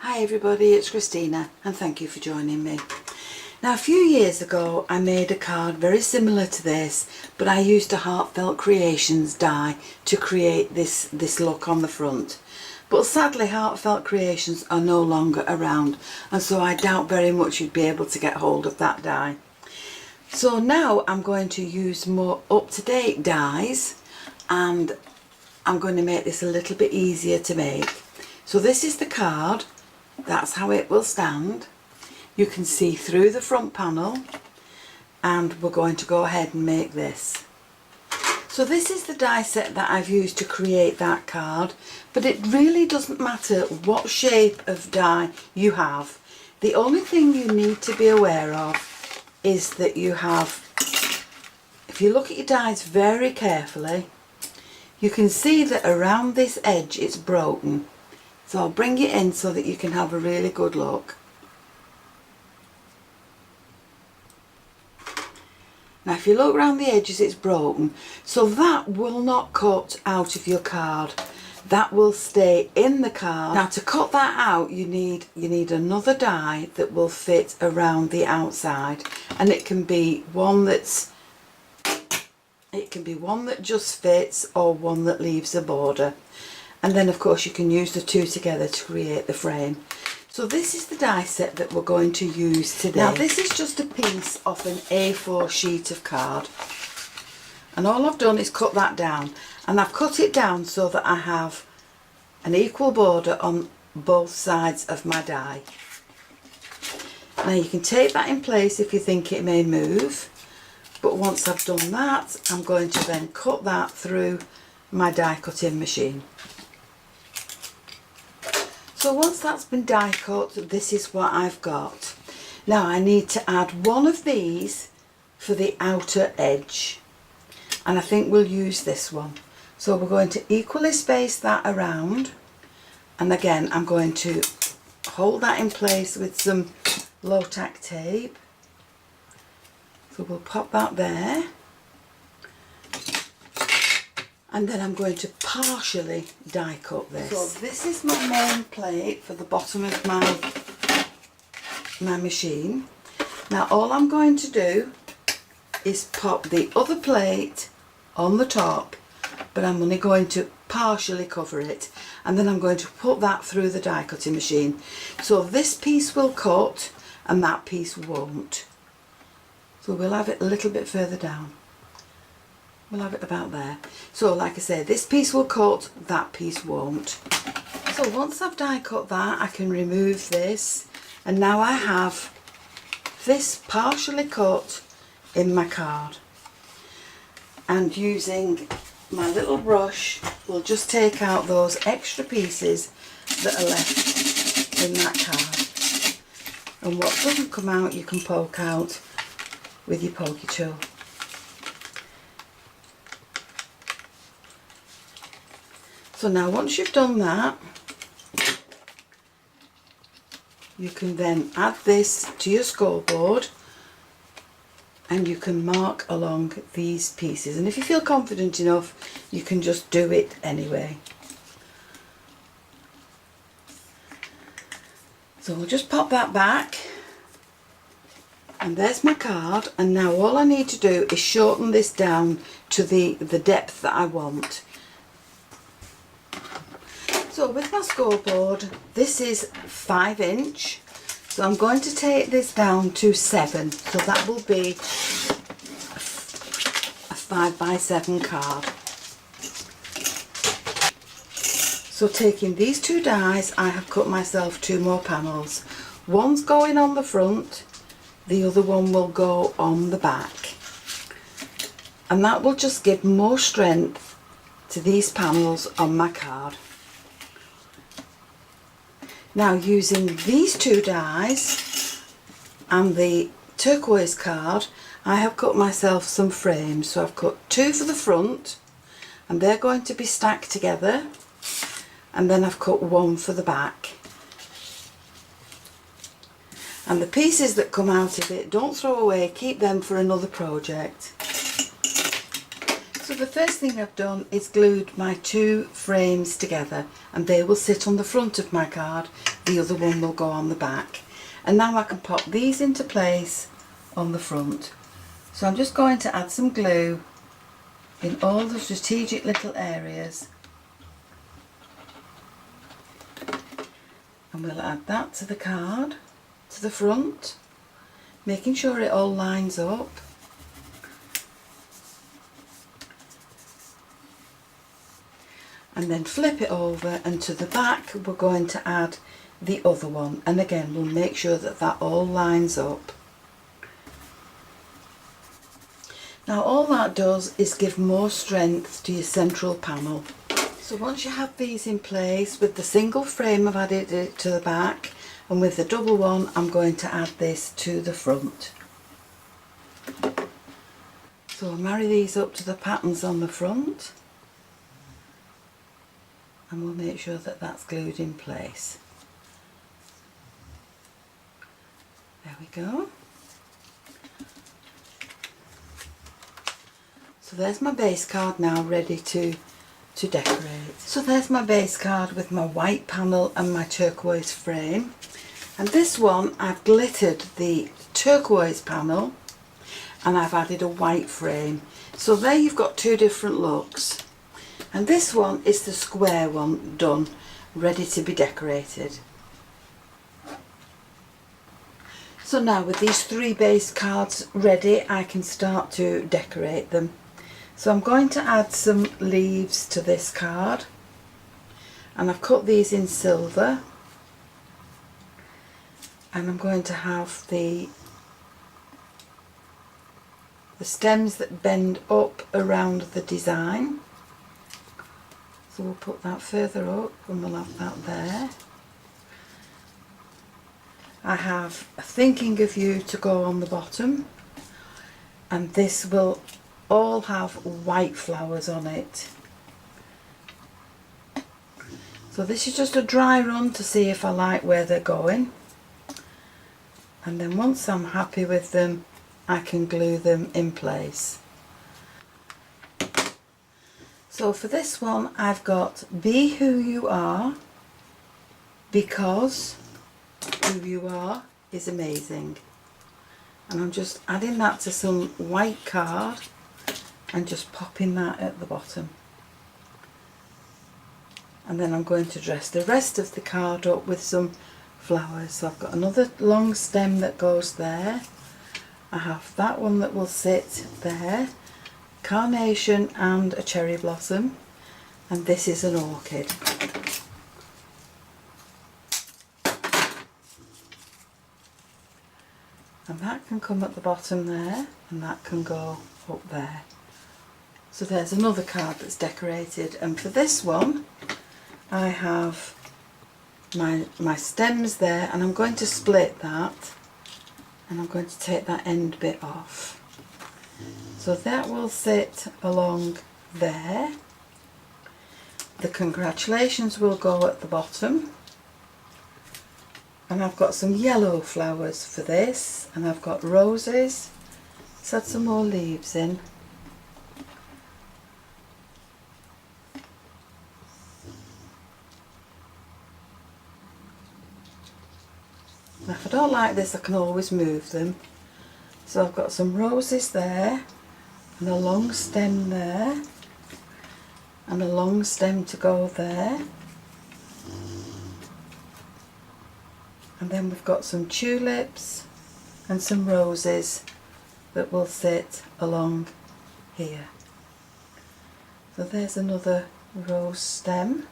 Hi everybody, it's Christina and thank you for joining me. Now a few years ago I made a card very similar to this, but I used a Heartfelt Creations die to create this look on the front. But sadly Heartfelt Creations are no longer around, and so I doubt very much you'd be able to get hold of that die. So now I'm going to use more up-to-date dies, and I'm going to make this a little bit easier to make. So this is the card. That's how it will stand. You can see through the front panel, and we're going to go ahead and make this. So this is the die set that I've used to create that card, but it really doesn't matter what shape of die you have. The only thing you need to be aware of is that you have, if you look at your dies very carefully, you can see that around this edge it's broken. So I'll bring it in so that you can have a really good look. Now if you look around the edges it's broken, so that will not cut out of your card. That will stay in the card. Now to cut that out you need another die that will fit around the outside, and it can be one that just fits or one that leaves a border. And then of course you can use the two together to create the frame. So this is the die set that we're going to use today. Now this is just a piece of an A4 sheet of card, and all I've done is cut that down, and I've cut it down so that I have an equal border on both sides of my die. Now you can take that in place if you think it may move, but once I've done that I'm going to then cut that through my die cutting machine. So once that's been die cut, this is what I've got. Now I need to add one of these for the outer edge, and I think we'll use this one. So we're going to equally space that around, and again I'm going to hold that in place with some low tack tape. So we'll pop that there. And then I'm going to partially die cut this. So this is my main plate for the bottom of my machine. Now all I'm going to do is pop the other plate on the top, but I'm only going to partially cover it, and then I'm going to put that through the die cutting machine. So this piece will cut and that piece won't. So we'll have it a little bit further down. We'll have it about there. So like I say, this piece will cut, that piece won't. So once I've die cut that, I can remove this, and now I have this partially cut in my card. And using my little brush, we'll just take out those extra pieces that are left in that card. And what doesn't come out you can poke out with your pokey tool. So now once you've done that, you can then add this to your scoreboard, and you can mark along these pieces, and if you feel confident enough you can just do it anyway. So we'll just pop that back, and there's my card, and now all I need to do is shorten this down to the depth that I want. So with my scoreboard, this is 5 inch, so I'm going to take this down to 7, so that will be a 5x7 card. So taking these two dies, I have cut myself 2 more panels. One's going on the front, the other one will go on the back, and that will just give more strength to these panels on my card. Now using these 2 dies and the turquoise card, I have cut myself some frames. So I've cut 2 for the front, and they're going to be stacked together, and then I've cut 1 for the back. And the pieces that come out of it, don't throw away, keep them for another project. So the first thing I've done is glued my two frames together, and they will sit on the front of my card, the other one will go on the back. And now I can pop these into place on the front. So I'm just going to add some glue in all the strategic little areas, and we'll add that to the card, to the front, making sure it all lines up. And then flip it over, and to the back we're going to add the other one, and again we'll make sure that that all lines up. Now all that does is give more strength to your central panel. So once you have these in place, with the single frame I've added it to the back, and with the double one I'm going to add this to the front. So I'll marry these up to the patterns on the front, and we'll make sure that that's glued in place. There we go. So there's my base card now ready to decorate. So there's my base card with my white panel and my turquoise frame. And this one I've glittered the turquoise panel and I've added a white frame. So there you've got two different looks. And this one is the square one done, ready to be decorated. So now with these three base cards ready, I can start to decorate them. So I'm going to add some leaves to this card, and I've cut these in silver, and I'm going to have the stems that bend up around the design. So we'll put that further up and we'll have that there. I have a thinking of you to go on the bottom, and this will all have white flowers on it. So this is just a dry run to see if I like where they're going, and then once I'm happy with them I can glue them in place. So for this one I've got Be Who You Are, because who you are is amazing, and I'm just adding that to some white card and just popping that at the bottom, and then I'm going to dress the rest of the card up with some flowers. So I've got another long stem that goes there, I have that one that will sit there, carnation and a cherry blossom, and this is an orchid. And that can come at the bottom there, and that can go up there. So there's another card that's decorated, and for this one I have my stems there, and I'm going to split that, and I'm going to take that end bit off. So that will sit along there. The congratulations will go at the bottom. And I've got some yellow flowers for this, and I've got roses. Let's add some more leaves in. Now if I don't like this, I can always move them. So I've got some roses there, and a long stem there, and a long stem to go there. And then we've got some tulips and some roses that will sit along here. So there's another rose stem,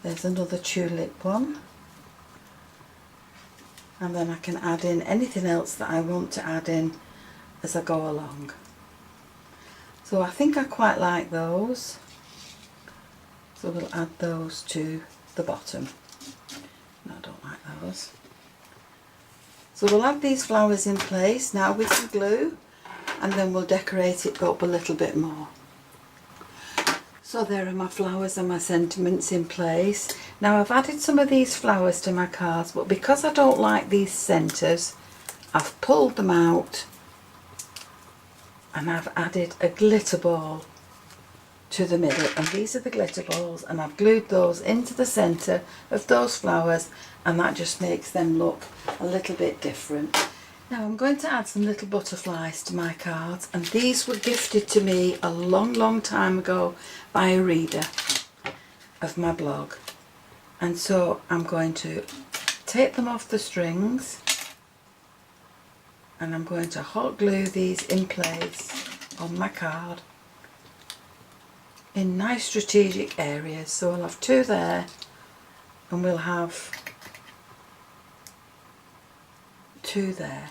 there's another tulip one, and then I can add in anything else that I want to add in as I go along. So I think I quite like those, so we'll add those to the bottom. No, I don't like those. So we'll add these flowers in place now with some glue, and then we'll decorate it up a little bit more. So there are my flowers and my sentiments in place. Now I've added some of these flowers to my cards, but because I don't like these centres, I've pulled them out and I've added a glitter ball to the middle, and these are the glitter balls, and I've glued those into the centre of those flowers, and that just makes them look a little bit different. Now I'm going to add some little butterflies to my cards, and these were gifted to me a long time ago by a reader of my blog, and so I'm going to take them off the strings and I'm going to hot glue these in place on my card in nice strategic areas. So we'll have 2 there, and we'll have 2 there.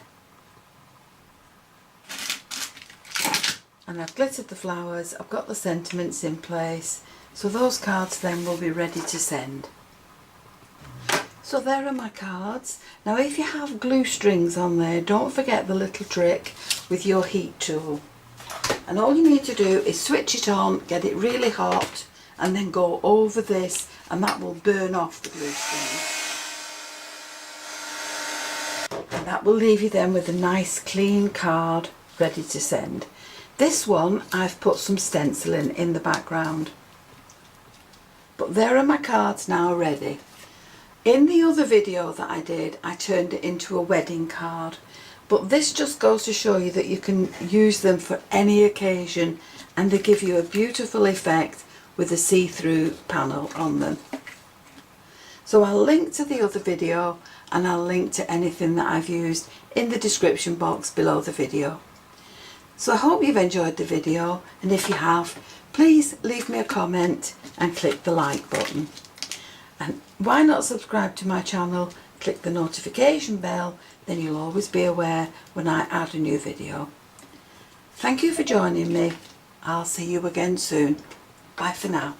And I've glittered the flowers, I've got the sentiments in place, so those cards then will be ready to send. So there are my cards. Now if you have glue strings on there, don't forget the little trick with your heat tool. And all you need to do is switch it on, get it really hot, and then go over this, and that will burn off the glue strings. And that will leave you then with a nice clean card ready to send. This one I've put some stenciling in the background. But there are my cards now ready. In the other video that I did, I turned it into a wedding card. But this just goes to show you that you can use them for any occasion, and they give you a beautiful effect with a see-through panel on them. So I'll link to the other video, and I'll link to anything that I've used in the description box below the video. So I hope you've enjoyed the video, and if you have, please leave me a comment and click the like button. And why not subscribe to my channel, click the notification bell, then you'll always be aware when I add a new video. Thank you for joining me. I'll see you again soon. Bye for now.